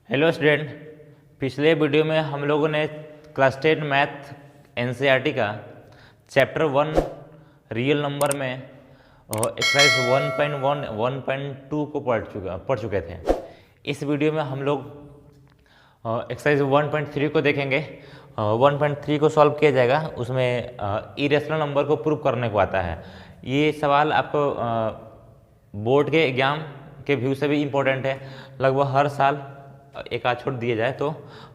Hello student, पिछले video में हम लोगों ने क्लास 10 मैथ एनसीईआरटी का चैप्टर 1 रियल नंबर में एक्सरसाइज 1.1 1.2 को पढ़ चुके थे। इस वीडियो में हम लोग एक्सरसाइज 1.3 को देखेंगे। 1.3 को सॉल्व किया जाएगा। उसमें इरेशनल नंबर को प्रूव करने को आता है। ये सवाल आपको बोर्ड के एग्जाम के व्यू से भी इम्पोर्टेंट है। लगभग हर साल एक आध छोड़ दिया जाए तो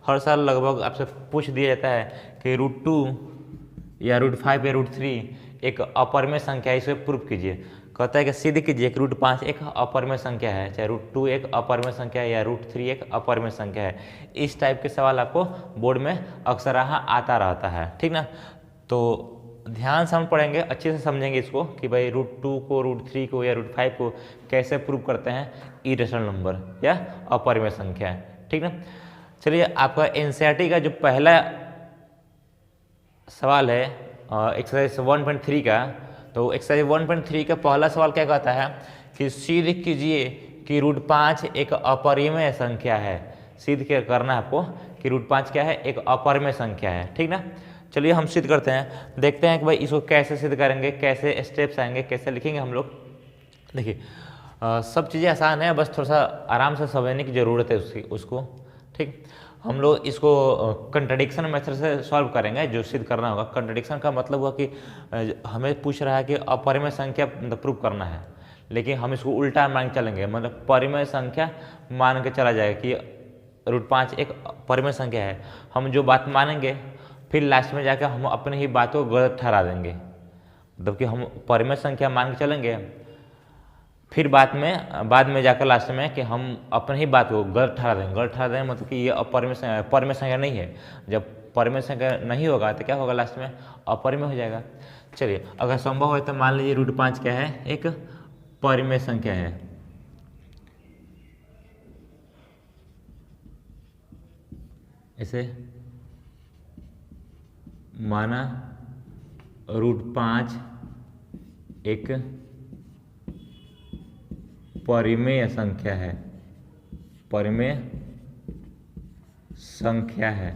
हर साल लगभग आपसे पूछ दिया जाता है कि √2 या √5 या √3 एक अपरिमेय संख्या है, इसे प्रूव कीजिए। कहता है कि सिद्ध कीजिए कि √5 एक अपरिमेय संख्या है, चाहे √2 एक अपरिमेय संख्या है या √3 एक अपरिमेय संख्या है। इस टाइप के सवाल आपको बोर्ड में अक्सर आता रहता है, ठीक ना। तो ध्यान से हम पढ़ेंगे, अच्छे से समझेंगे इसको कि भाई √2 को, √3 को या √5 को कैसे प्रूव करते हैं इरेशनल नंबर या अपरिमेय संख्या, ठीक ना। चलिए, आपका एनसीईआरटी का जो पहला सवाल है एक्सरसाइज 1.3 का, तो एक्सरसाइज 1.3 का पहला सवाल क्या कहता है कि सिद्ध कीजिए कि √5 एक अपरिमेय संख्या है। सिद्ध क्या करना है आपको कि √5 क्या है, एक अपरिमेय संख्या है, ठीक ना। चलिए हम सिद्ध करते हैं, देखते हैं कि भाई इसको कैसे सिद्ध करेंगे, कैसे स्टेप्स आएंगे, कैसे लिखेंगे हम लोग। देखिए, सब चीज़ें आसान है, बस थोड़ा सा आराम से समझने की ज़रूरत है उसको, ठीक। हम लोग इसको कंट्राडिक्शन मेथड से सॉल्व करेंगे। जो सिद्ध करना होगा, कंट्राडिक्शन का मतलब हुआ कि हमें पूछ रहा है कि अपरिमेय संख्या प्रूव करना है, लेकिन हम इसको उल्टा मान के चलेंगे, मतलब परिमेय संख्या मान के चला जाएगा कि √5 एक परिमेय संख्या है। हम जो बात मानेंगे फिर लास्ट में जाकर हम अपनी ही बात को गलत ठहरा देंगे, मतलब कि हम परिमेय संख्या मान के चलेंगे, फिर बाद में जाकर लास्ट में कि हम अपनी ही बात को गलत ठहरा देंगे मतलब कि ये परिमेय संख्या नहीं है। जब परिमेय संख्या नहीं होगा तो क्या होगा, लास्ट में अपरिमेय हो जाएगा। चलिए, अगर संभव है तो मान लीजिए √5 क्या है, एक परिमेय संख्या है। ऐसे माना √5 एक परिमेय संख्या है, परिमेय संख्या है।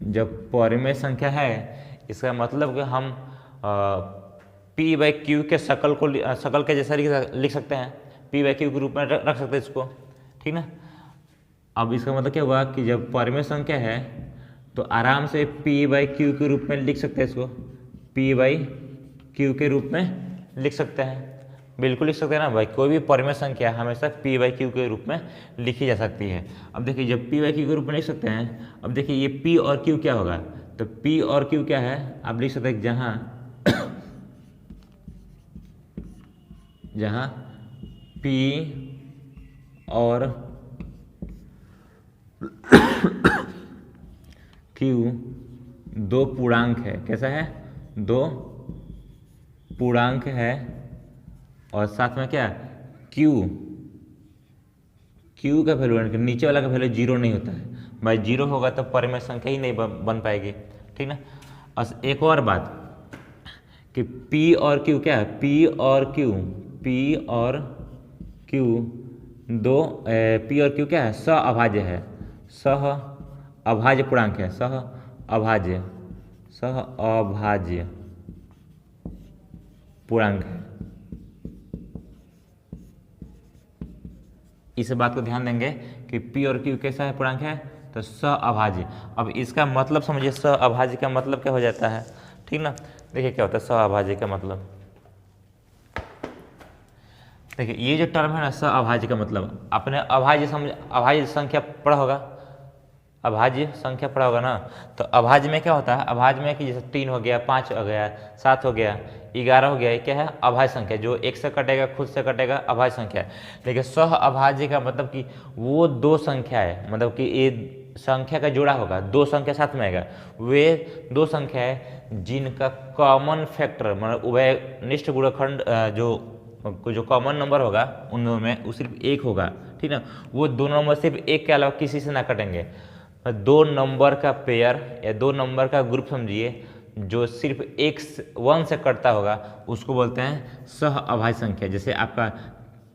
जब परिमेय संख्या है, इसका मतलब कि हम P/Q के शकल के जैसा लिख सकते हैं, P/Q के रूप में रख सकते हैं इसको, ठीक ना। अब इसका मतलब क्या हुआ कि जब परिमेय संख्या है तो आराम से P/Q के रूप में लिख सकते हैं इसको, P/Q के रूप में लिख सकते हैं, बिल्कुल लिख सकते हैं ना भाई। कोई भी परिमेय संख्या हमेशा P/Q के रूप में लिखी जा सकती है। अब देखिए, जब P/Q के रूप में लिख सकते हैं, अब देखिए ये P और Q क्या होगा, तो P और Q क्या है, आप लिख सकते हैं जहाँ P और Q दो पूर्णांक है। कैसा है, दो पूर्णांक है, और साथ में क्या Q का वैल्यू, नीचे वाला का वैल्यू 0 नहीं होता है भाई। 0 होगा तो परिमेय संख्या ही नहीं बन पाएगी, ठीक ना। और एक और बात कि P और Q क्या है, P और Q दो P और Q क्या है, सहअभाज्य है, सहअभाज्य पूर्णांक है, सहअभाज्य पूर्णांक है। इस बात को ध्यान देंगे कि P और Q कैसा है, पूर्णांक है, तो सहअभाज्य। अब इसका मतलब समझिए, सहअभाज्य का मतलब क्या हो जाता है, ठीक ना। देखिए क्या होता है सहअभाज्य का मतलब, देखिए ये जो टर्म है ना सहअभाज्य का मतलब, आपने अभाज्य संख्या पढ़ा होगा, अभाज्य संख्या पढ़ा होगा ना। तो अभाज्य में क्या होता है, अभाज्य में कि जैसे 3 हो गया, 5 हो गया, 7 हो गया, 11 हो गया, ये क्या है, अभाज्य संख्या, जो एक से कटेगा, खुद से कटेगा, अभाज्य संख्या है। लेकिन सहअभाज्य का मतलब कि वो दो संख्या है, मतलब कि ये संख्या का जोड़ा होगा, दो संख्या साथ में आएगा, वे दो संख्या है जिनका कॉमन फैक्टर, मतलब उभयनिष्ठ गुणनखंड जो कॉमन नंबर होगा उन दोनों में वो सिर्फ एक होगा, ठीक ना। वो दोनों नंबर सिर्फ एक के अलावा किसी से ना कटेंगे। दो नंबर का पेयर या दो नंबर का ग्रुप समझिए, जो सिर्फ 1 से कटता होगा, उसको बोलते हैं सहअभाज्य संख्या। जैसे आपका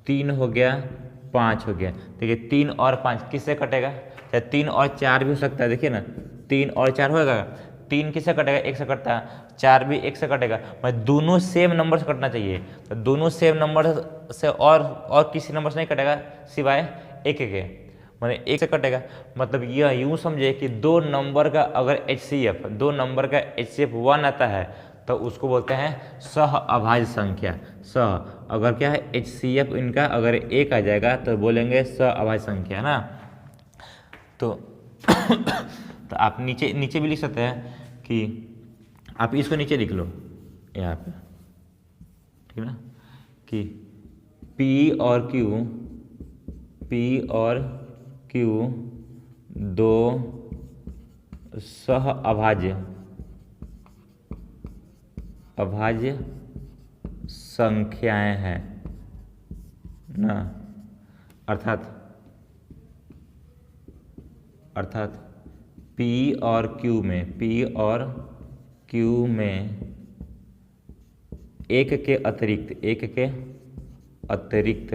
3 हो गया, 5 हो गया। देखिए 3 और 5 किससे कटेगा, चाहे 3 और 4 भी हो सकता है। देखिए ना 3 और 4 होगा, 3 किससे कटेगा, 1 से कटता है, 4 भी 1 से कटेगा। मैं दोनों सेम नंबर से कटना चाहिए, तो दोनों सेम नंबर से और किसी नंबर से नहीं कटेगा सिवाय 1 के, मैंने 1 से कटेगा। मतलब यह यूँ समझे कि दो नंबर का अगर HCF 1 आता है तो उसको बोलते हैं सह अभाज्य संख्या। सह अगर क्या है HCF इनका अगर 1 आ जाएगा तो बोलेंगे सह अभाज्य संख्या ना। तो तो आप नीचे भी लिख सकते हैं कि आप इसको नीचे लिख लो यहाँ पे, ठीक है ना, कि P और Q दो सह अभाज्य संख्याएं हैं ना। अर्थात P और Q में एक के अतिरिक्त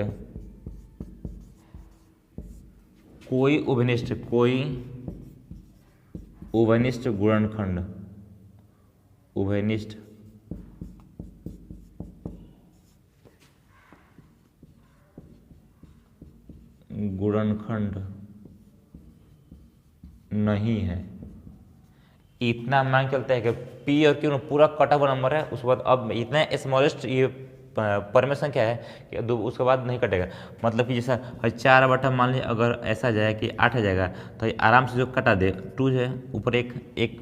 कोई उभयनिष्ठ गुणनखंड नहीं है। इतना मान चलता है कि P और Q पूरा कटा हुआ नंबर है, उसके बाद अब इतना स्मॉलेस्ट ये परमेय संख्या है कि उसके बाद नहीं कटेगा। मतलब कि जैसा 4 बटा मान लीजिए अगर ऐसा जाए कि 8 आ जाएगा तो ये आराम से जो कटा दे 2 है ऊपर 1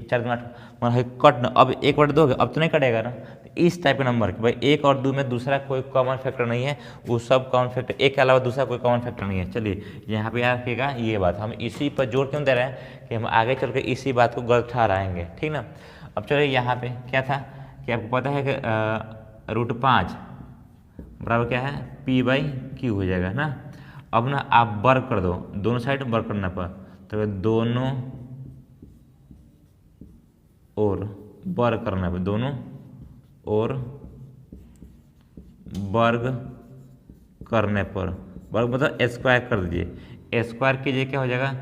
4 8 मतलब कट न, अब 1 बटा 2 अब तो नहीं कटेगा ना। इस टाइप का नंबर कि भाई 1 और 2 में दूसरा कोई कॉमन फैक्टर नहीं है, वो सब कॉमन फैक्टर, 1 के अलावा दूसरा कोई कॉमन फैक्टर नहीं है। चलिए यहाँ पे याद रखिएगा ये बात, हम इसी पर जोर क्यों दे रहे हैं कि हम आगे चल के इसी बात को गलत ठहराएंगे, ठीक ना। अब चलिए यहाँ पे क्या था कि आपको पता है कि √5 बराबर क्या है P/Q हो जाएगा ना। अब ना आप वर्ग कर दो, दोनों साइड वर्ग करना पर, तो दोनों और वर्ग करना पर, दोनों और वर्ग करने पर, वर्ग मतलब स्क्वायर कर दीजिए, स्क्वायर कीजिए क्या हो जाएगा,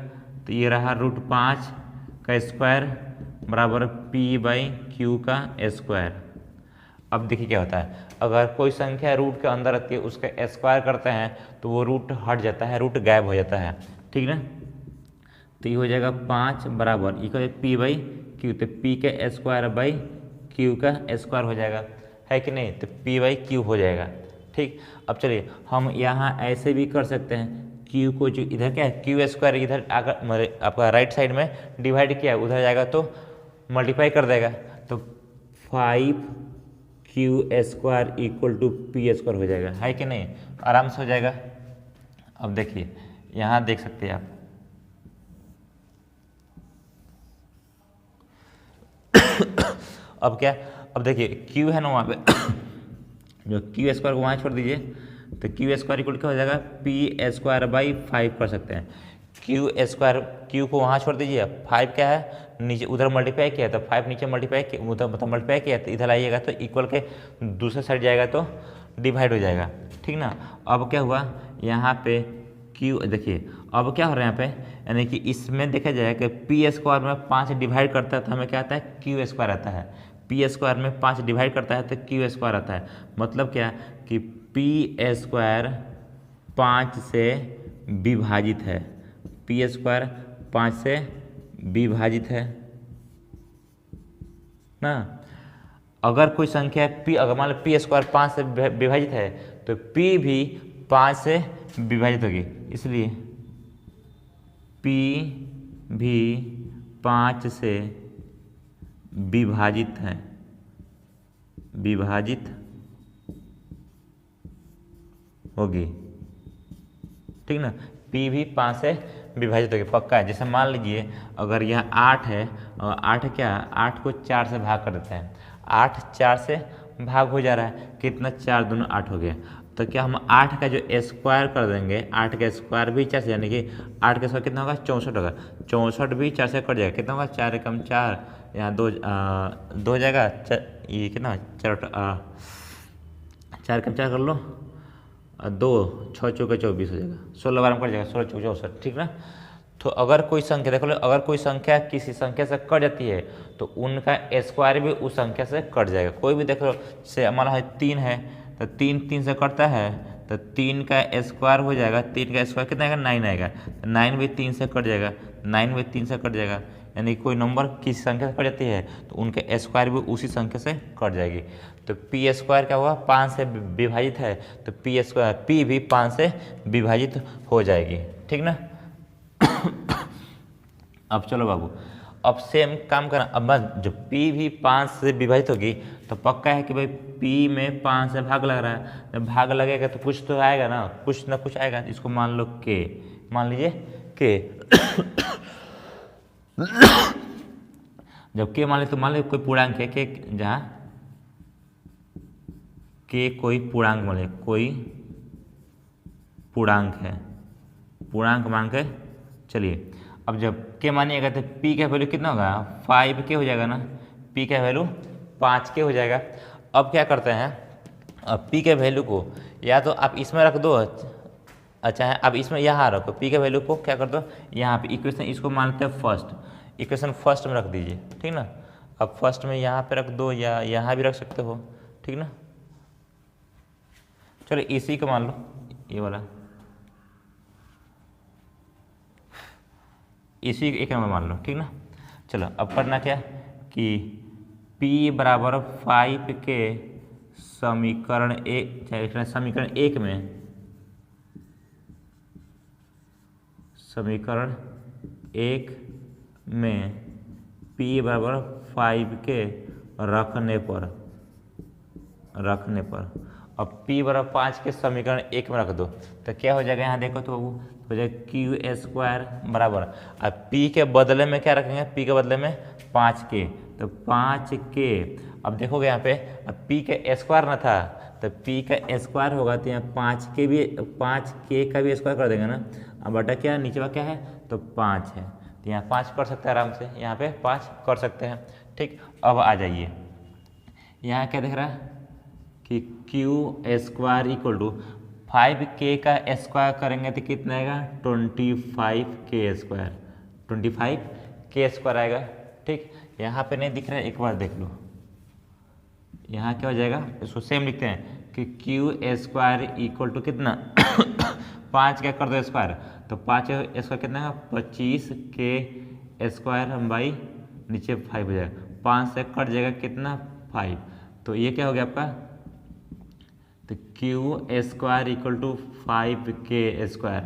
तो ये रहा √5 का स्क्वायर बराबर P/Q का स्क्वायर। अब देखिए क्या होता है, अगर कोई संख्या रूट के अंदर रहती है उसका स्क्वायर करते हैं तो वो रूट हट जाता है, रूट गायब हो जाता है, ठीक ना। तो ये हो जाएगा 5 बराबर ये P/Q, तो P के स्क्वायर बाई Q का स्क्वायर हो जाएगा, है कि नहीं, तो P/Q हो जाएगा, ठीक। अब चलिए हम यहाँ ऐसे भी कर सकते हैं, Q को जो इधर क्या है Q² इधर अगर आपका राइट साइड में डिवाइड किया है उधर जाएगा तो मल्टीप्लाई कर देगा, तो 5Q² = P² हो जाएगा, है कि नहीं, आराम से हो जाएगा। अब देखिए यहाँ देख सकते हैं आप अब क्या, अब देखिए Q है ना वहाँ पे जो Q² को वहाँ छोड़ दीजिए, तो Q² क्या हो जाएगा P²/5 कर सकते हैं। Q को वहाँ छोड़ दीजिए, 5 क्या है नीचे उधर मल्टीप्लाई किया तो 5 नीचे मल्टीप्लाई किया उधर मतलब मल्टीप्लाई किया तो इधर आइएगा तो इक्वल के दूसरे साइड जाएगा तो डिवाइड हो जाएगा, ठीक ना। अब क्या हुआ यहाँ पे Q, देखिए अब क्या हो रहा है यहाँ पे, यानी कि इसमें देखा जाए कि P² में 5 डिवाइड करता है तो हमें क्या आता है Q² आता है, P² में 5 डिवाइड करता है तो Q² आता है। मतलब क्या कि P² 5 से विभाजित है, P² 5 से विभाजित है ना। अगर कोई संख्या P अगर मान लो P² 5 से विभाजित है तो P भी 5 से विभाजित होगी, इसलिए P भी 5 से विभाजित है, विभाजित होगी, ठीक ना। P भी 5 से विभाजित होगी, पक्का है। जैसे मान लीजिए अगर यह 8 है और 8 क्या 8 को 4 से भाग कर देते हैं, 8 4 से भाग हो जा रहा है, कितना 4 दूनी 8 हो गया, तो क्या हम 8 का जो स्क्वायर कर देंगे, 8 का स्क्वायर भी 4 से, यानी कि 8 का स्क्वायर कितना होगा 64 होगा, 64 भी 4 से कट जाएगा, कितना होगा 4 एकम 4, यहाँ 2 हो जाएगा, ये कितना 4 एकम 4 कर लो, और 2 6 चौके 24 हो जाएगा, 16 बार में कट जाएगा, 16 चौके 64, ठीक ना। तो अगर कोई संख्या देख लो, अगर कोई संख्या किसी संख्या से कट जाती है तो उनका स्क्वायर भी उस संख्या से कट जाएगा। कोई भी देख लो, से मान लो 3 है तो 3 से कटता है तो 3 का स्क्वायर हो जाएगा, 3 का स्क्वायर कितना आएगा 9 आएगा, तो 9 भी 3 से कट जाएगा, 9 भी 3 से कट जाएगा। यानी कोई नंबर किसी संख्या से कट जाती है तो उनके स्क्वायर भी उसी संख्या से कट जाएगी। तो पी स्क्वायर क्या हुआ, 5 से विभाजित है तो पी स्क्वायर पी भी 5 से विभाजित हो जाएगी, ठीक ना। अब चलो बाबू, अब सेम काम करना। अब बस जो P भी 5 से विभाजित होगी तो पक्का है कि भाई P में 5 से भाग लग रहा है, जब भाग लगेगा तो कुछ तो आएगा ना कुछ आएगा। इसको मान लो K, मान लीजिए K। जब K मान लीजिए तो मान लीजिए कोई पूर्णांक है K, जहाँ K कोई पूर्णांक मान लीजिए, कोई पूर्णांक है, पूर्णांक मान के चलिए। अब जब K मानिएगा तो P का वैल्यू कितना होगा, 5K हो जाएगा ना, P का वैल्यू 5K हो जाएगा। अब क्या करते हैं, अब P के वैल्यू को या तो आप इसमें रख दो, अच्छा है, अब इसमें यहाँ रखो, P के वैल्यू को क्या कर दो यहाँ पे इक्वेशन, इसको मानते हैं फर्स्ट, इक्वेशन फर्स्ट में रख दीजिए, ठीक ना। अब फर्स्ट में यहाँ पे रख दो या यहाँ भी रख सकते हो, ठीक ना। चलो इसी को मान लो, ये वाला इसी एक नंबर मान लो, ठीक ना। चलो अब करना क्या कि P बराबर 5 के समीकरण समीकरण एक में P बराबर 5 के रखने पर अब P बराबर 5 के समीकरण एक में रख दो तो क्या हो जाएगा, यहाँ देखो तो बाबू हो जाएगा क्यू स्क्वायर बराबर, अब P के बदले में क्या रखेंगे, P के बदले में 5K, तो 5K। अब देखोगे यहाँ पे अब P के स्क्वायर ना था तो P का स्क्वायर होगा तो यहाँ 5K का भी स्क्वायर कर देंगे ना। अब बटा क्या नीचे क्या है तो 5 है, तो यहाँ 5 कर सकते हैं आराम से, यहाँ पे 5 कर सकते हैं, ठीक। अब आ जाइए, यहाँ क्या दिख रहा है कि Q square equal to 5K का स्क्वायर करेंगे तो कितना आएगा 25K स्क्वायर, 25K स्क्वायर आएगा, ठीक। यहाँ पे नहीं दिख रहा है, एक बार देख लो, यहाँ क्या हो जाएगा, इसको सेम लिखते हैं कि क्यू स्क्वायर इक्वल टू कितना 5 क्या कर दो स्क्वायर, तो 5 स्क्वायर कितना है 25K स्क्वायर हम बाई नीचे 5 हो जाएगा, 5 से कट जाएगा कितना 5, तो ये क्या हो गया आपका, तो Q square equal to 5K square.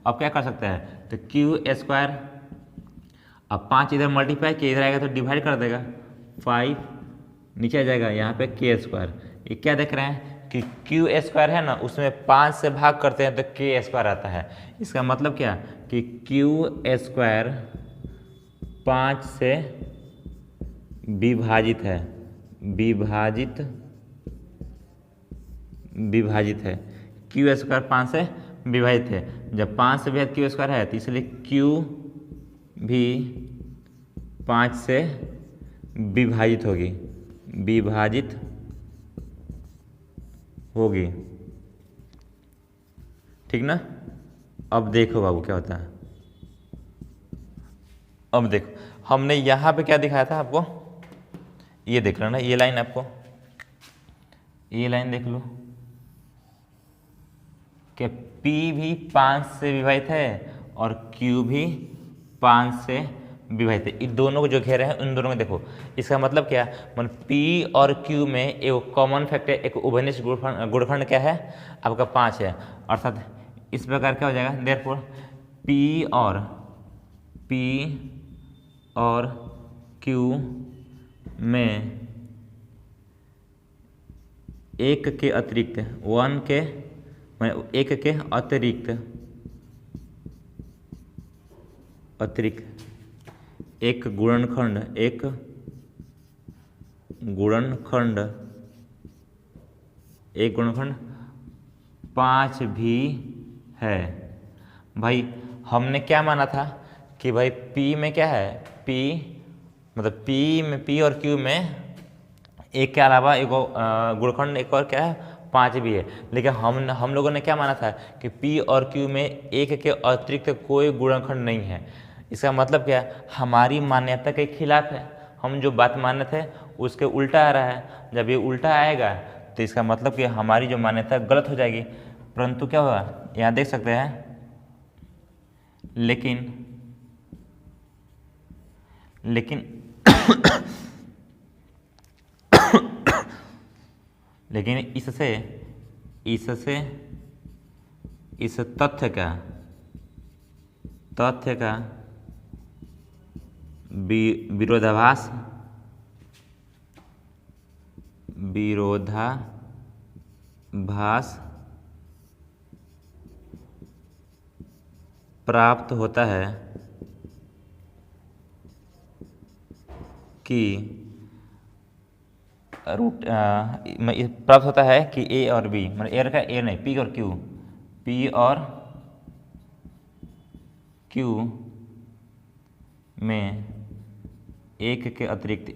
अब क्या कर सकते हैं, तो क्यू स्क्वायर, अब 5 इधर मल्टीप्लाई किया इधर आएगा तो डिवाइड कर देगा, 5 नीचे आ जाएगा, यहाँ पे K स्क्वायर। ये क्या देख रहे हैं कि क्यू स्क्वायर है ना, उसमें 5 से भाग करते हैं तो K स्क्वायर आता है। इसका मतलब क्या कि क्यू स्क्वायर 5 से विभाजित है, विभाजित है, क्यू स्क्वायर 5 से विभाजित है। जब 5 से विभाजित क्यू स्क्वायर है तो इसलिए क्यू भी 5 से विभाजित होगी, ठीक ना। अब देखो बाबू क्या होता है, अब देखो हमने यहाँ पे क्या दिखाया था आपको, ये देख लो ना, ये लाइन आपको, ये लाइन देख लो कि P भी 5 से विभाजित है और Q भी 5 से विभाजित है। इन दोनों को जो घेरे हैं उन दोनों में देखो, इसका मतलब क्या, मतलब P और Q में एक कॉमन फैक्टर, एक उभयनिष्ठ गुणनखंड क्या है आपका 5 है, अर्थात इस प्रकार क्या हो जाएगा, देयरफॉर P और Q में एक के अतिरिक्त एक के अतिरिक्त एक गुणनखंड 5 भी है। भाई हमने क्या माना था कि भाई P में क्या है, P मतलब P और Q में एक के अलावा एक गुणनखंड एक और क्या है 5 भी है, लेकिन हम लोगों ने क्या माना था कि P और Q में एक के अतिरिक्त कोई गुणनखंड नहीं है। इसका मतलब क्या है, हमारी मान्यता के खिलाफ है। हम जो बात माने थे उसके उल्टा आ रहा है। जब ये उल्टा आएगा तो इसका मतलब कि हमारी जो मान्यता गलत हो जाएगी। परंतु क्या होगा, यहाँ देख सकते हैं, लेकिन लेकिन इससे इस तथ्य का विरोधाभास प्राप्त होता है कि प्राप्त होता है कि ए और बी, मतलब ए का ए नहीं, पी और क्यू में एक के अतिरिक्त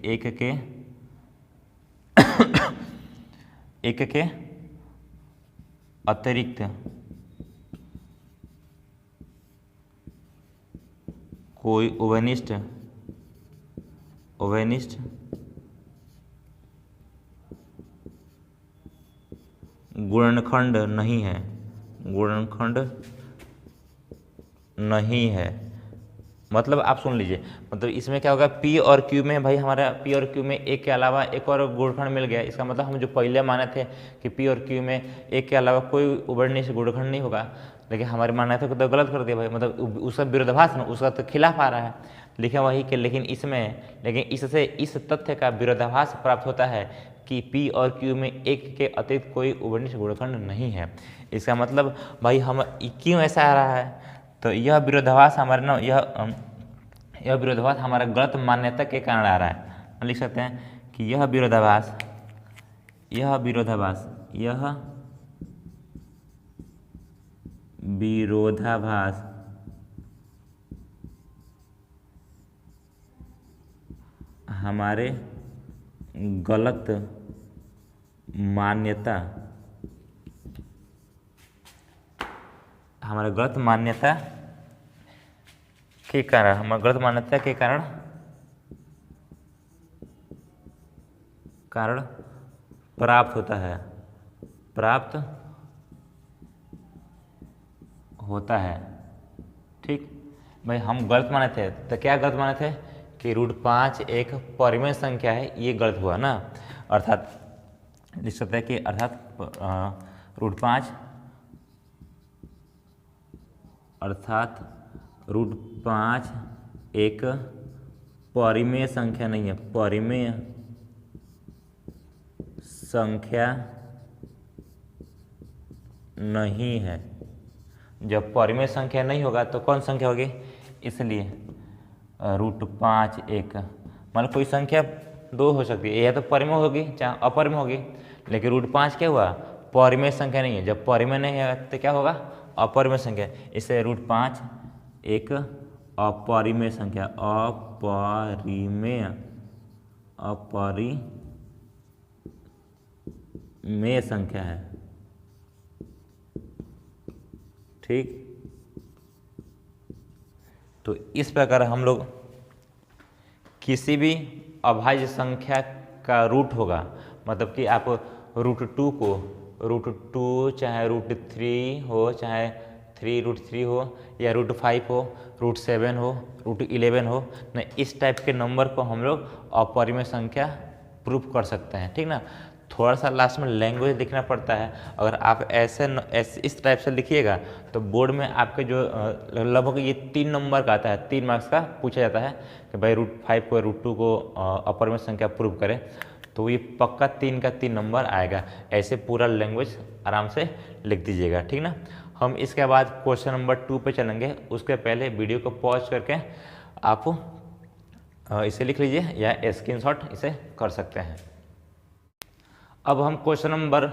कोई उभयनिष्ठ गुणनखंड नहीं है। मतलब आप सुन लीजिए, मतलब इसमें क्या होगा, P और Q में भाई हमारा P और Q में एक के अलावा एक और गुणनखंड मिल गया। इसका मतलब हम जो पहले माने थे कि P और Q में एक के अलावा कोई उभयनिष्ठ गुणनखंड नहीं होगा, लेकिन हमारी मान्यता को तो गलत कर दिया भाई, मतलब उसका विरोधाभास ना, उसका तो खिलाफ आ रहा है। लिखे वही कि लेकिन इससे इस तथ्य का विरोधाभास प्राप्त होता है कि P और Q में एक के अतिरिक्त कोई उभयनिष्ठ गुणनखंड नहीं है। इसका मतलब भाई हम क्यों ऐसा आ रहा है, तो यह विरोधाभास हमारे ना यह विरोधाभास हमारा गलत मान्यता के कारण आ रहा है। हम लिख सकते हैं कि यह विरोधाभास हमारे गलत मान्यता के कारण प्राप्त होता है। ठीक भाई, हम गलत माने थे, तो क्या गलत माने थे कि √5 एक परिमेय संख्या है, ये गलत हुआ ना। अर्थात लिख सकते हैं कि √5 एक परिमेय संख्या नहीं है, परिमेय संख्या नहीं है। जब परिमेय संख्या नहीं होगा तो कौन संख्या होगी, इसलिए √5 एक, मतलब कोई संख्या दो हो सकती है, या तो परिमेय होगी चाहे अपरिमेय होगी, लेकिन √5 क्या हुआ, परिमेय संख्या नहीं है। जब परिमेय नहीं है तो क्या होगा, अपरिमेय संख्या। इससे √5 एक अपरिमेय संख्या, अपरिमेय संख्या है। ठीक, तो इस प्रकार हम लोग किसी भी अभाज्य संख्या का रूट होगा, मतलब कि आप √2 को √2 चाहे √3 हो, चाहे 3√3 हो, या √5 हो, √7 हो, √11 हो ना, इस टाइप के नंबर को हम लोग अपरिमेय संख्या प्रूफ कर सकते हैं। ठीक ना, थोड़ा सा लास्ट में लैंग्वेज लिखना पड़ता है। अगर आप ऐसे इस टाइप से लिखिएगा तो बोर्ड में आपके जो लगभग ये 3 नंबर का आता है, 3 मार्क्स का पूछा जाता है कि भाई √5 को √2 को अपरिमेय संख्या प्रूव करें, तो ये पक्का 3 का 3 नंबर आएगा। ऐसे पूरा लैंग्वेज आराम से लिख दीजिएगा। ठीक ना, हम इसके बाद क्वेश्चन नंबर 2 पे चलेंगे। उसके पहले वीडियो को पॉज करके आप इसे लिख लीजिए या स्क्रीनशॉट इसे कर सकते हैं। अब हम क्वेश्चन नंबर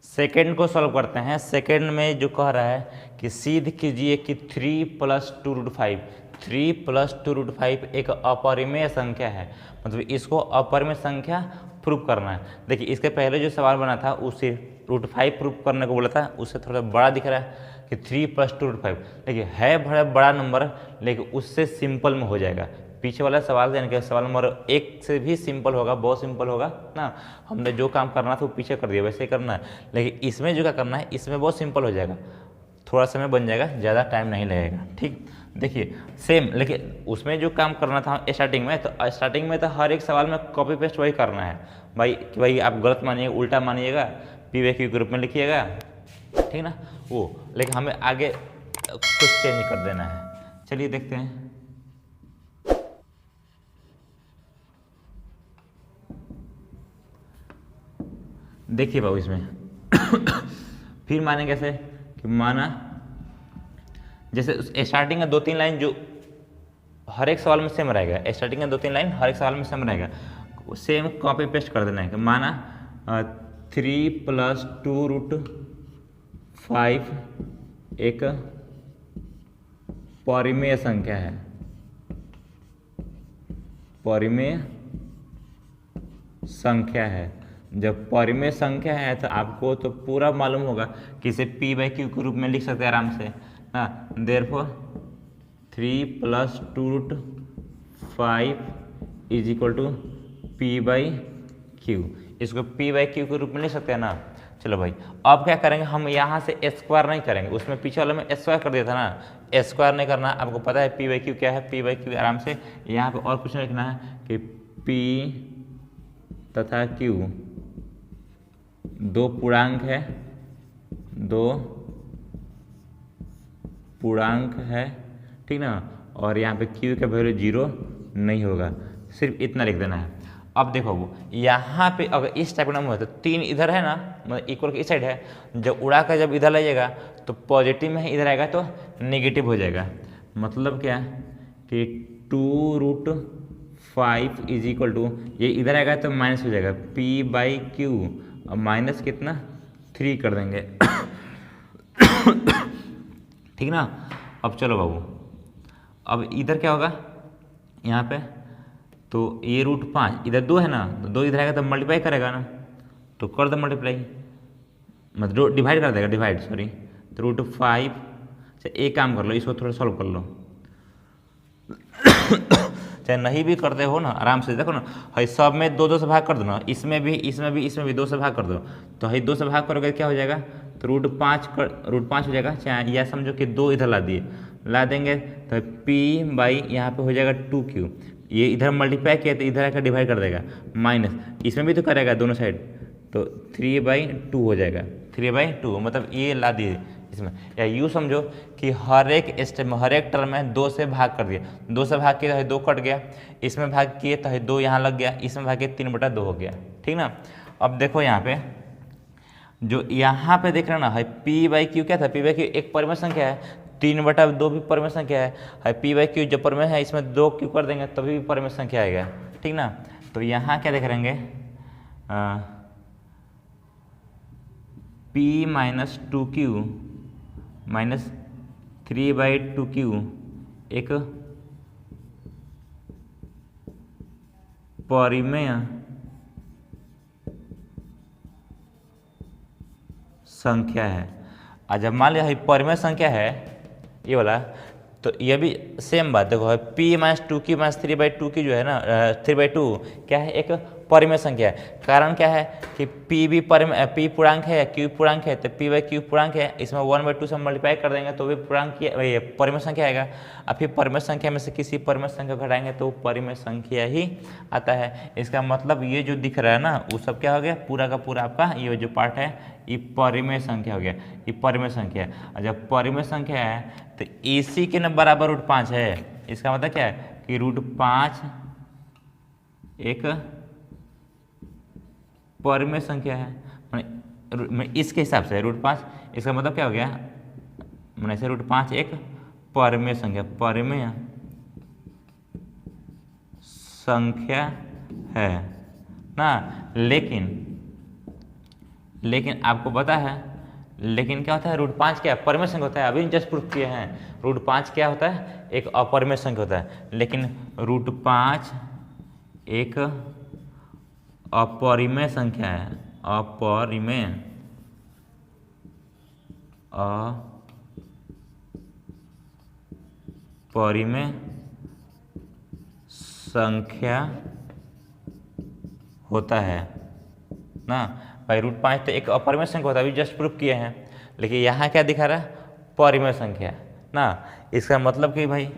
2 को सॉल्व करते हैं। सेकंड में जो कह रहा है कि सिद्ध कीजिए कि 3 + 2√5 एक अपरिमेय संख्या है, मतलब इसको अपरिमेय संख्या प्रूव करना है। देखिए, इसके पहले जो सवाल बना था वो सिर्फ √5 प्रूफ करने को बोला था, उससे थोड़ा बड़ा दिख रहा है कि 3 + 2 √5। देखिए है बड़ा नंबर, लेकिन उससे सिंपल में हो जाएगा। पीछे वाला सवाल यानी कि सवाल नंबर 1 से भी सिंपल होगा, बहुत सिंपल होगा ना। हमने जो काम करना था वो पीछे कर दिया, वैसे ही करना है। लेकिन इसमें जो क्या करना है, इसमें बहुत सिंपल हो जाएगा, थोड़ा समय बन जाएगा, ज़्यादा टाइम नहीं लगेगा। ठीक, देखिए सेम, लेकिन उसमें जो काम करना था स्टार्टिंग में, तो स्टार्टिंग में तो हर एक सवाल में कॉपी पेस्ट वही करना है भाई, कि भाई आप गलत मानिएगा, उल्टा मानिएगा, PYQ के रूप में लिखिएगा, ठीक ना वो। लेकिन हमें आगे कुछ चेंज कर देना है। चलिए देखते हैं। देखिए बाबू इसमें फिर माने कैसे कि माना जैसे स्टार्टिंग में 2-3 लाइन जो हर एक सवाल में सेम रहेगा, स्टार्टिंग में 2-3 लाइन हर एक सवाल में सेम रहेगा, सेम कॉपी पेस्ट कर देना है कि माना 3 + 2 √5 एक परिमेय संख्या है। परिमेय संख्या है। जब परिमेय संख्या है तो आपको तो पूरा मालूम होगा कि इसे PYQ के रूप में लिख सकते हैं आराम से ना। Therefore 3 + 2 √5 = PYQ। इसको PYQ के रूप में लिख सकते हैं ना। चलो भाई, अब क्या करेंगे, हम यहाँ से स्क्वायर नहीं करेंगे, उसमें पीछे वाले में स्क्वायर कर दिया था ना, स्क्वायर नहीं करना। आपको पता है PYQ क्या है, PYQ आराम से यहाँ पे और कुछ नहीं लिखना है कि P तथा Q दो पूर्णांक है, दो पूर्णांक है, ठीक ना। और यहाँ पे Q का वैल्यू 0 नहीं होगा, सिर्फ इतना लिख देना है। अब देखो वो यहाँ पे अगर इस टाइप का नंबर है तो 3 इधर है ना, मतलब इक्वल की इस साइड है, जब उड़ा कर जब इधर लाइएगा तो पॉजिटिव में इधर आएगा तो नेगेटिव हो जाएगा। मतलब क्या कि 2 √5 = ये इधर आएगा तो माइनस हो जाएगा P/Q, और माइनस कितना 3 कर देंगे ठीक ना। अब चलो बाबू, अब इधर क्या होगा यहाँ पे, तो ये √5 इधर 2 है ना, तो 2 इधर आएगा तो मल्टीप्लाई करेगा ना, तो कर दो मल्टीप्लाई, मतलब डिवाइड कर देगा, डिवाइड सॉरी। तो √5, एक काम कर लो, इसको थोड़ा सॉल्व कर लो चाहे नहीं भी करते हो ना, आराम से देखो ना, है सब में 2-2 से भाग कर दो ना, इसमें भी 2 से भाग कर दो, तो है 2 से भाग करोगे क्या हो जाएगा, तो √5 हो जाएगा। चाहे यह समझो कि 2 इधर ला दिए, ला देंगे तो P/ यहाँ पे हो जाएगा 2Q, ये इधर मल्टीप्लाई किया तो इधर आकर डिवाइड कर देगा, माइनस इसमें भी तो करेगा दोनों साइड, तो 3/2 हो जाएगा। 3/2 मतलब ये ला दिए इसमें, या यूँ समझो कि हर एक स्टेप में, हर एक टर्म में 2 से भाग कर दिया, 2 से भाग किया तो 2 कट गया, इसमें भाग किए तो 2 यहाँ लग गया, इसमें भाग किए 3/2 हो गया, ठीक ना। अब देखो यहाँ पे जो यहाँ पे देख रहे ना, है P/Q क्या था, P/Q एक परिमेय संख्या है, 3/2 भी परिमेय संख्या है P/Q जो परिमेय है, इसमें 2 Q कर देंगे तभी भी परिमेय संख्या आएगा, ठीक ना। तो यहाँ क्या देख रहेंगे, P - 2Q - 3/2Q एक परिमेय संख्या है। और जब मान लिया परिमेय संख्या है ये वाला, तो ये भी सेम बात देखो है, P - 2Q - 3/2Q जो है ना, 3/2 क्या है, एक परिमेय संख्या है। कारण क्या है कि P पूर्णांक है, Q पूर्णांक है, तो P/Q पूर्णांक है, इसमें 1/2 से मल्टीप्लाई कर देंगे तो भी पूर्णांक ये परिमेय संख्या आएगा। अब फिर परिमेय संख्या में से किसी परिमेय संख्या घटाएंगे तो परिमेय संख्या ही आता है। इसका मतलब ये जो दिख रहा है ना, वो सब क्या हो गया, पूरा का पूरा आपका ये जो पार्ट है ये परिमेय संख्या हो गया, ये परिमेय संख्या है। और जब परिमेय संख्या है तो इसी के न बराबर √5 है। इसका मतलब क्या है कि √5 एक परिमेय संख्या है, मैं इसके हिसाब से √5, इसका मतलब क्या हो गया, मैंने से √5 एक परिमेय संख्या, परिमेय संख्या है ना। लेकिन आपको पता है, लेकिन क्या होता है, √5 क्या परिमेय संख्या होता है, अभी जस्ट प्रूफ किए हैं। √5 क्या होता है, एक अपरिमेय संख्या होता है, लेकिन √5 एक अपरिमेय संख्या है, अपरिमेय अपरिमेय संख्या होता है ना भाई। √5 तो एक अपरिमेय संख्या होता है, अभी जस्ट प्रूफ किए हैं, लेकिन यहाँ क्या दिखा रहा है, परिमेय संख्या ना। इसका मतलब कि भाई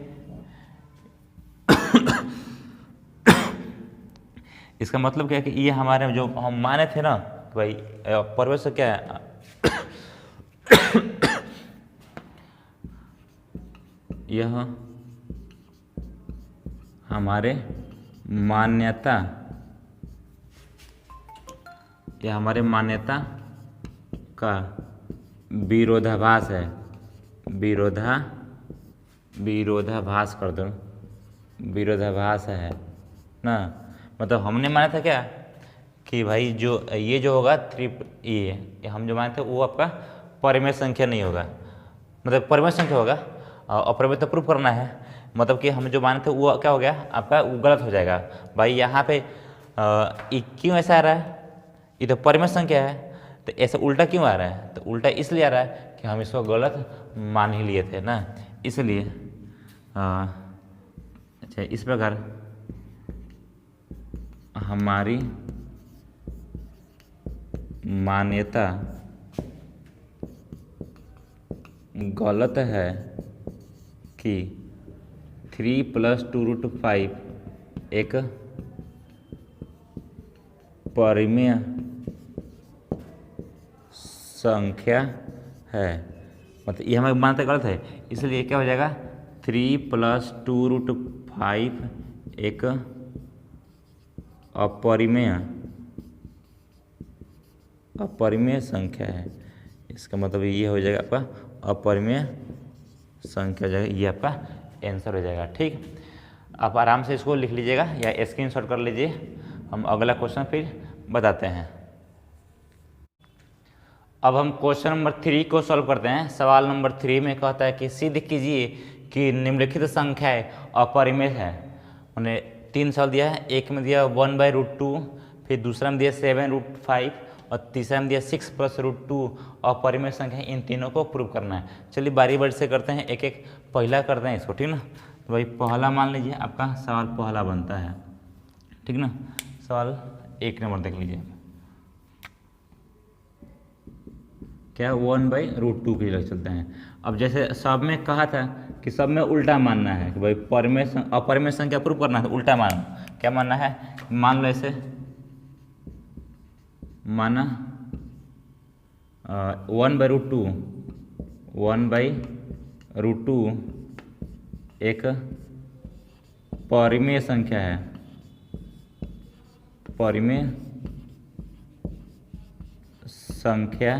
इसका मतलब क्या है कि ये हमारे जो हम माने थे ना कि भाई परिमेय संख्या है यह हमारे मान्यता का विरोधाभास है। विरोधाभास कर दो, विरोधाभास है ना। मतलब हमने माना था क्या कि भाई जो ये जो होगा ये हम जो माने थे वो आपका परिमेय संख्या नहीं होगा, मतलब परिमेय संख्या होगा। अपरिमेय तो प्रूफ करना है, मतलब कि हम जो माने थे वो क्या हो गया आपका, वो गलत हो जाएगा भाई। यहाँ पे क्यों ऐसा आ रहा है, ये तो परिमेय संख्या है, तो ऐसा उल्टा क्यों आ रहा है, तो उल्टा इसलिए आ रहा है कि हम इसको गलत मान ही लिए थे ना, इसलिए अच्छा इस प्रकार हमारी मान्यता गलत है कि 3 + 2√5 एक परिमेय संख्या है। मतलब ये हमें मानते गलत है, इसलिए क्या हो जाएगा 3 + 2√5 एक अपरिमेय संख्या है। इसका मतलब ये हो जाएगा आपका अपरिमेय संख्या हो जाएगा, ये आपका आंसर हो जाएगा। ठीक, आप आराम से इसको लिख लीजिएगा या स्क्रीनशॉट कर लीजिए। हम अगला क्वेश्चन फिर बताते हैं। अब हम क्वेश्चन नंबर 3 को सॉल्व करते हैं। सवाल नंबर 3 में कहता है कि सिद्ध कीजिए कि निम्नलिखित संख्याएं अपरिमेय है। उन्हें 3 सवाल दिया है, एक में दिया 1/√2, फिर दूसरा में दिया 7√5 और तीसरा में दिया 6 + √2 अपरिमेय संख्या। इन तीनों को प्रूव करना है। चलिए बारी बारी से करते हैं, एक एक पहला करते हैं इसको, ठीक ना। तो भाई पहला मान लीजिए आपका सवाल पहला बनता है, ठीक ना। सवाल 1 नंबर देख लीजिए, क्या 1/√2 के लिए चलते हैं। अब जैसे सब में कहा था कि सब में उल्टा मानना है कि भाई अपरिमेय संख्या प्रूव करना है, उल्टा मानो। क्या मानना है, मान लो ऐसे माना 1/√2 एक परिमेय संख्या है, परिमेय संख्या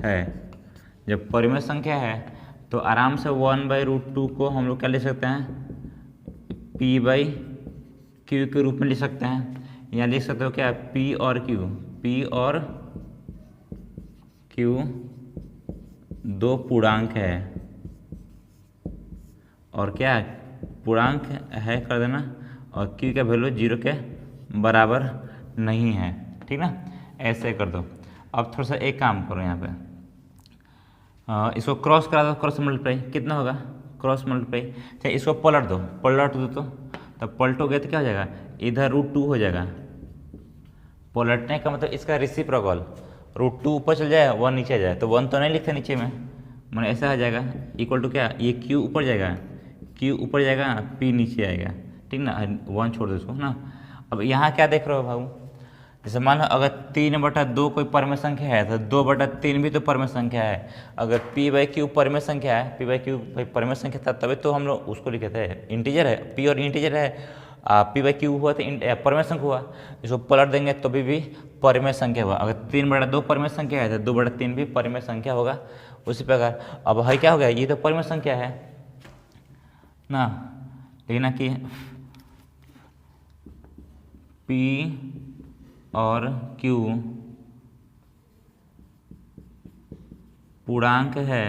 है। जब परिमेय संख्या है तो आराम से 1/√2 को हम लोग क्या ले सकते हैं, P/Q के रूप में लिख सकते हैं। यहाँ लिख सकते हो क्या, P और Q दो पूर्णांक है, और क्या पूर्णांक है कर देना, और Q का वैल्यू 0 के बराबर नहीं है, ठीक ना। ऐसे कर दो। अब थोड़ा सा एक काम करो यहाँ पे, इसको क्रॉस करा दो, क्रॉस मल्टीप्लाई कितना होगा, क्रॉस मल्टीप्लाई। चाहे इसको पलट दो तो तब पलटोगे तो क्या हो जाएगा, इधर √2 हो जाएगा। पलटने का मतलब इसका रेसिप्रोकल, √2 ऊपर चल जाए 1 नीचे आ जाए, तो 1 तो नहीं लिखते नीचे में, मैंने ऐसा आ जाएगा इक्वल टू क्या, ये Q ऊपर जाएगा, P नीचे आएगा, ठीक ना। 1 छोड़ दो इसको ना। अब यहाँ क्या देख रहे हो भाऊ, जैसे मान लो अगर 3/2 कोई परिमेय संख्या है तो 2/3 भी तो परिमेय संख्या है। अगर P/Q परिमेय संख्या है, P/Q परिमेय संख्या था तभी तो हम लोग उसको लिखे थे, इंटीजर है P और इंटीजर है, P/Q हुआ तो परिमेय संख्या हुआ। इसको पलट देंगे तो भी परिमेय संख्या हुआ। अगर 3/2 परिमेय संख्या है तो 2/3 भी परिमेय संख्या होगा। उसी प्रकार अब है क्या हो गया, ये तो परिमेय संख्या है ना, लेकिन ना कि P और Q पूर्णांक है,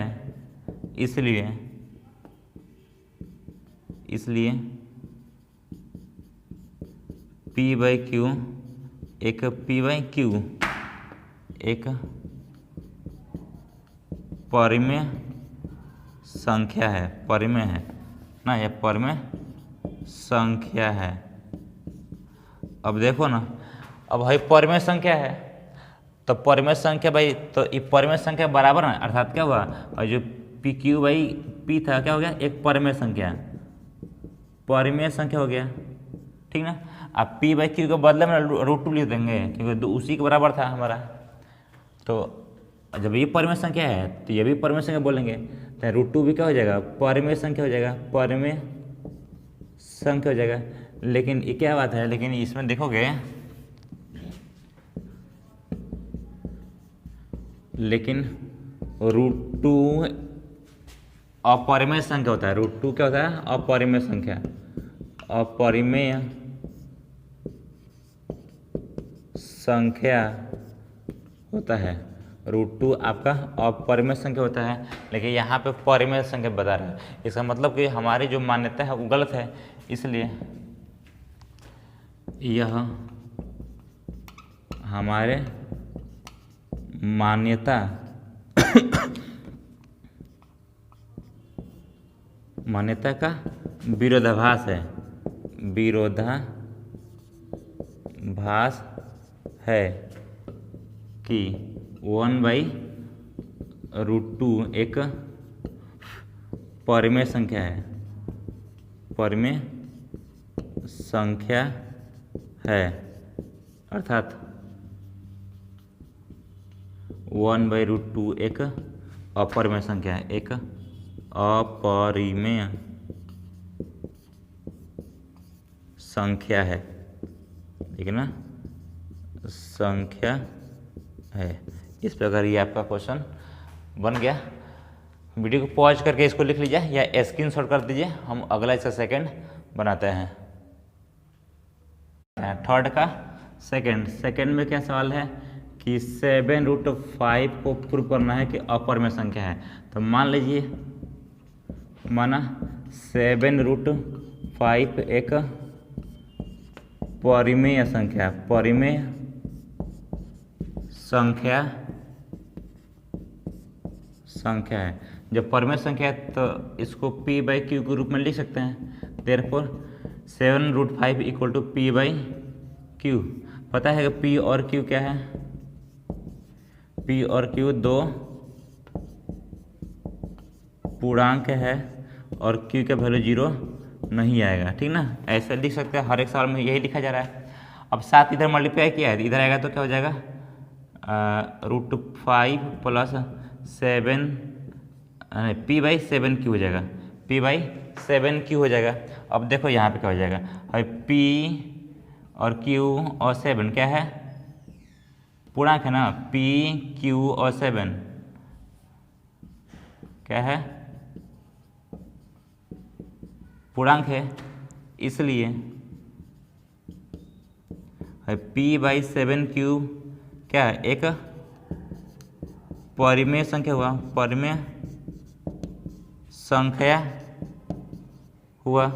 इसलिए P/Q एक परिमेय संख्या है, परिमेय है ना, यह परिमेय संख्या है। अब देखो ना, अब भाई परिमेय संख्या है तो परिमेय संख्या भाई, तो ये परिमेय संख्या बराबर है, अर्थात क्या हुआ, और जो पी क्यू बाई पी था क्या हो गया, एक परिमेय संख्या, परिमेय संख्या हो गया, ठीक ना। अब पी बाई क्यू के बदले में √2 लिख देंगे क्योंकि उसी के बराबर था हमारा। तो जब ये परिमेय संख्या है तो ये भी परिमेय संख्या बोलेंगे, तो √2 भी क्या हो जाएगा, परिमेय संख्या हो जाएगा, परिमेय संख्या हो जाएगा। लेकिन ये क्या बात है, लेकिन इसमें देखोगे, लेकिन √2 अपरिमेय संख्या होता है, √2 क्या होता है, अपरिमेय संख्या, अपरिमेय संख्या होता है। √2 आपका अपरिमेय संख्या होता है, लेकिन यहाँ पे परिमेय संख्या बता रहा है। इसका मतलब कि हमारी जो मान्यता है वो गलत है, इसलिए यह हमारे मान्यता मान्यता का विरोधाभास है, विरोधाभास है कि 1/√2 एक परिमेय संख्या है, परिमेय संख्या है, अर्थात 1/√2 एक अपरिमेय संख्या है, एक अपरिमेय संख्या है, ठीक है ना, संख्या है। इस प्रकार ये आपका क्वेश्चन बन गया। वीडियो को पॉज करके इसको लिख लीजिए या स्क्रीनशॉट कर दीजिए, हम अगला इसका सेकंड बनाते हैं। थर्ड का सेकंड में क्या सवाल है कि 7√5 को प्रूव करना है कि अपरिमेय संख्या है। तो मान लीजिए, माना 7√5 एक परिमेय संख्या, परिमेय संख्या है। जब परिमेय संख्या है तो इसको p/q के रूप में लिख सकते हैं। Therefore 7√5 equal to p/q। पता है कि p और q क्या है, p और q दो पूर्णांक है और q का वैल्यू 0 नहीं आएगा, ठीक ना। ऐसे लिख सकते हैं, हर एक सवाल में यही लिखा जा रहा है। अब 7 इधर मल्टीप्लाई किया है, इधर आएगा तो क्या हो जाएगा, √5 प्लस 7 p/7q हो जाएगा, p/7q हो जाएगा। अब देखो यहाँ पे क्या हो जाएगा, p और q और 7 क्या है, पूर्णांक है ना, p, q और 7 क्या है, पूर्णांक है, इसलिए p/7q क्या है, एक परिमेय संख्या हुआ, परिमेय संख्या हुआ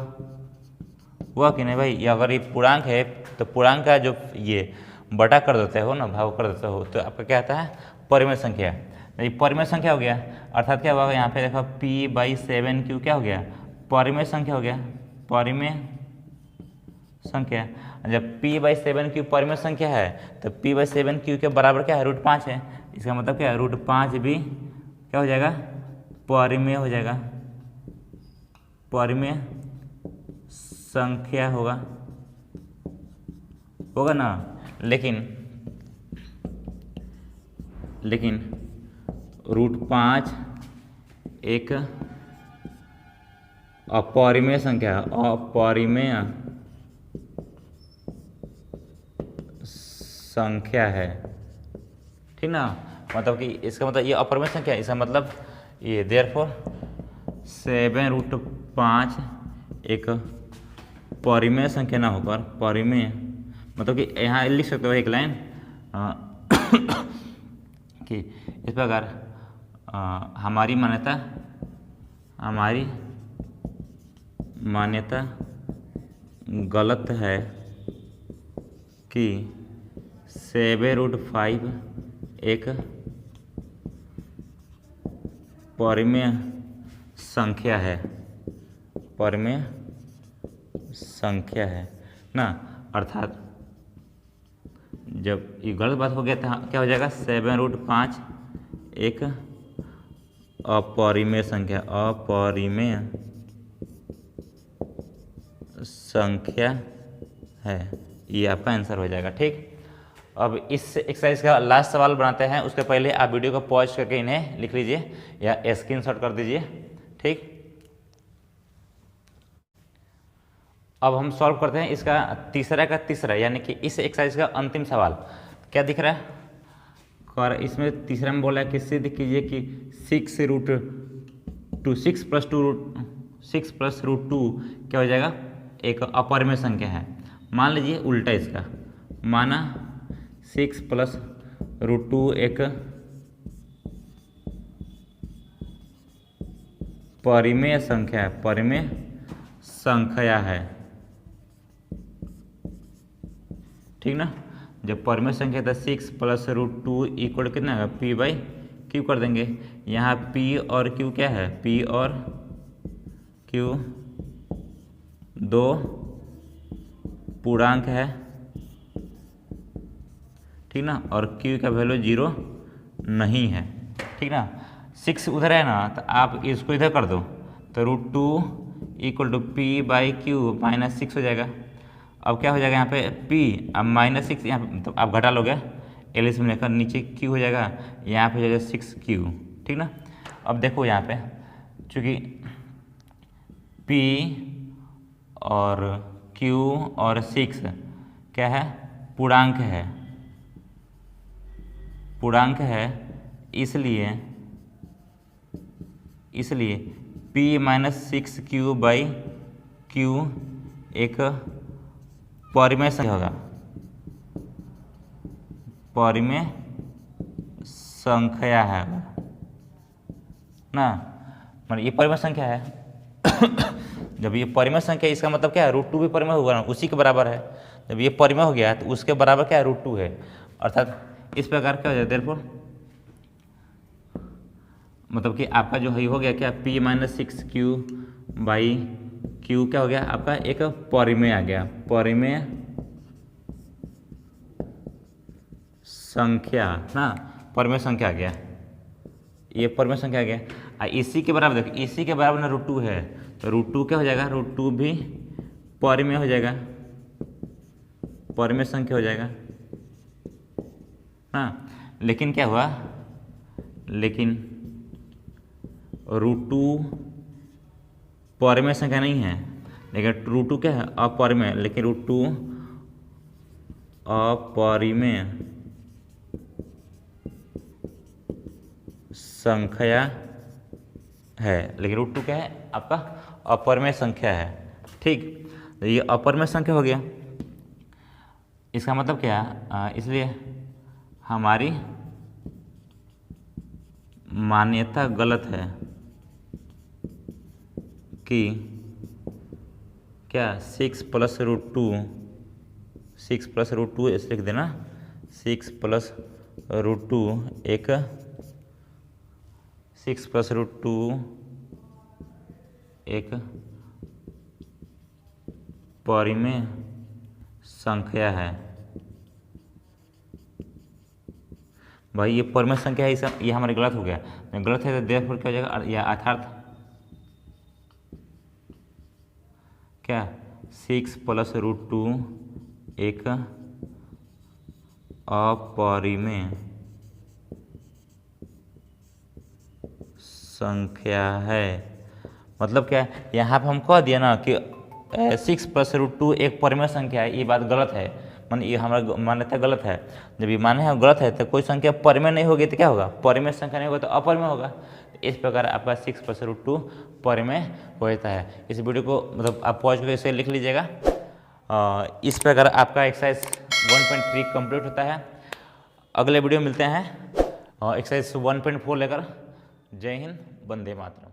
कि नहीं भाई। अगर ये पूर्णांक है तो पूर्णांक का जो ये बटा कर देते हो ना, भाग कर देते हो, तो आपका क्या आता है, परिमेय संख्या। ये परिमेय संख्या हो गया, अर्थात क्या हुआ, यहाँ पे देखो p/7q क्या हो गया, परिमेय संख्या हो गया, परिमेय संख्या। जब p/7q परिमेय संख्या है तो p/7q के बराबर क्या है, √5 है। इसका मतलब क्या है, √5 भी क्या हो जाएगा, परिमेय हो जाएगा, परिमेय संख्या होगा ना। लेकिन √5 एक अपरिमेय संख्या, अपरिमेय संख्या है, ठीक ना। मतलब कि इसका मतलब ये अपरिमेय संख्या है, इसका मतलब ये देयरफॉर 7√5 एक परिमेय संख्या ना होकर परिमेय, मतलब कि यहाँ लिख सकते हो एक लाइन कि इस प्रकार हमारी मान्यता गलत है कि 7√5 एक परिमेय संख्या है, परिमेय संख्या है ना। अर्थात जब ये गलत बात हो गया तो क्या हो जाएगा, 7√5 एक अपरिमेय संख्या, अपरिमेय संख्या है। ये आपका आंसर हो जाएगा। ठीक, अब इस एक्सरसाइज का लास्ट सवाल बनाते हैं। उसके पहले आप वीडियो को पॉज करके इन्हें लिख लीजिए या स्क्रीनशॉट कर दीजिए। ठीक, अब हम सॉल्व करते हैं इसका तीसरा का तीसरा, यानी कि इस एक्सरसाइज का अंतिम सवाल। क्या दिख रहा है, और इसमें तीसरा में बोला है कि सिद्ध कीजिए कि 6 प्लस रूट टू क्या हो जाएगा, एक अपरिमेय संख्या है। मान लीजिए उल्टा इसका, माना 6 प्लस रूट टू एक परिमेय संख्या है, परिमेय संख्या है। ठीक ना, जब परिमेय संख्या था 6 प्लस रूट टू इक्वल कितना है, पी बाई क्यू कर देंगे। यहाँ पी और क्यू क्या है, पी और क्यू दो पूर्णांक है। ठीक ना, और क्यू का वैल्यू 0 नहीं है। ठीक ना, 6 उधर है ना, तो आप इसको इधर कर दो तो root two equal to p by q minus 6 हो जाएगा। अब क्या हो जाएगा यहाँ पे p, अब माइनस 6 यहाँ तो आप घटा लोगे, एलिस में लेकर नीचे q हो जाएगा, यहाँ पे हो जाएगा 6q। ठीक ना, अब देखो यहाँ पे चूँकि p और q और 6 क्या है, पूर्णांक है, पूर्णांक है, इसलिए p minus 6q by q एक परिमेय संख्या होगा, परिमेय संख्या है ना। मतलब ये परिमेय संख्या है जब ये परिमेय संख्या है, इसका मतलब क्या है, रूट टू भी परिमेय होगा ना, उसी के बराबर है। जब ये परिमेय हो गया तो उसके बराबर क्या है, रूट टू है। अर्थात इस प्रकार क्या हो जाए, देयरफॉर मतलब कि आपका जो है हो गया क्या, p minus 6q by q क्या हो गया आपका, एक परिमेय आ गया, परिमेय संख्या ना, परिमेय संख्या आ गया, ये परिमेय संख्या आ गया। इसी के बराबर देखो, इसी के बराबर ना रूट टू है, तो रूट टू क्या हो जाएगा, रूट टू भी परिमेय हो जाएगा, परिमेय संख्या हो जाएगा हाँ। लेकिन क्या हुआ, लेकिन रूट टू परिमेय संख्या नहीं है, लेकिन रूट टू क्या है, अपरिमेय, लेकिन रूट टू अपरिमेय संख्या है, लेकिन रूट टू क्या है आपका, अपरिमेय संख्या है। ठीक, तो ये अपरिमेय संख्या हो गया, इसका मतलब क्या, इसलिए हमारी मान्यता गलत है कि क्या 6 plus root two, 6 plus root two ऐसे लिख देना, 6 प्लस रूट टू एक 6 प्लस रूट टू एक परिमेय संख्या है। भाई ये परिमेय संख्या है, ये हमारे गलत हो गया, गलत है तो देयरफॉर क्या हो जाएगा, या अर्थात क्या 6 प्लस रूट टू एक अपरिमेय संख्या है। मतलब क्या, यहाँ पर हम कह दिया ना कि 6 प्लस रूट टू एक परिमेय संख्या है, ये बात गलत है, मान ये हमारा मान्यता गलत है। जब ये मान्यता गलत है तो कोई संख्या परिमेय नहीं होगी तो क्या होगा, परिमेय संख्या नहीं होगा तो अपरिमेय होगा। इस प्रकार आपका 6 प्लस रूट टू परिमेय हो जाता है। इस वीडियो को मतलब आप पॉज करके इसे लिख लीजिएगा। इस प्रकार आपका एक्सरसाइज 1.3 कंप्लीट होता है। अगले वीडियो मिलते हैं एक्सरसाइज 1.4 लेकर। जय हिंद, वंदे मातरम।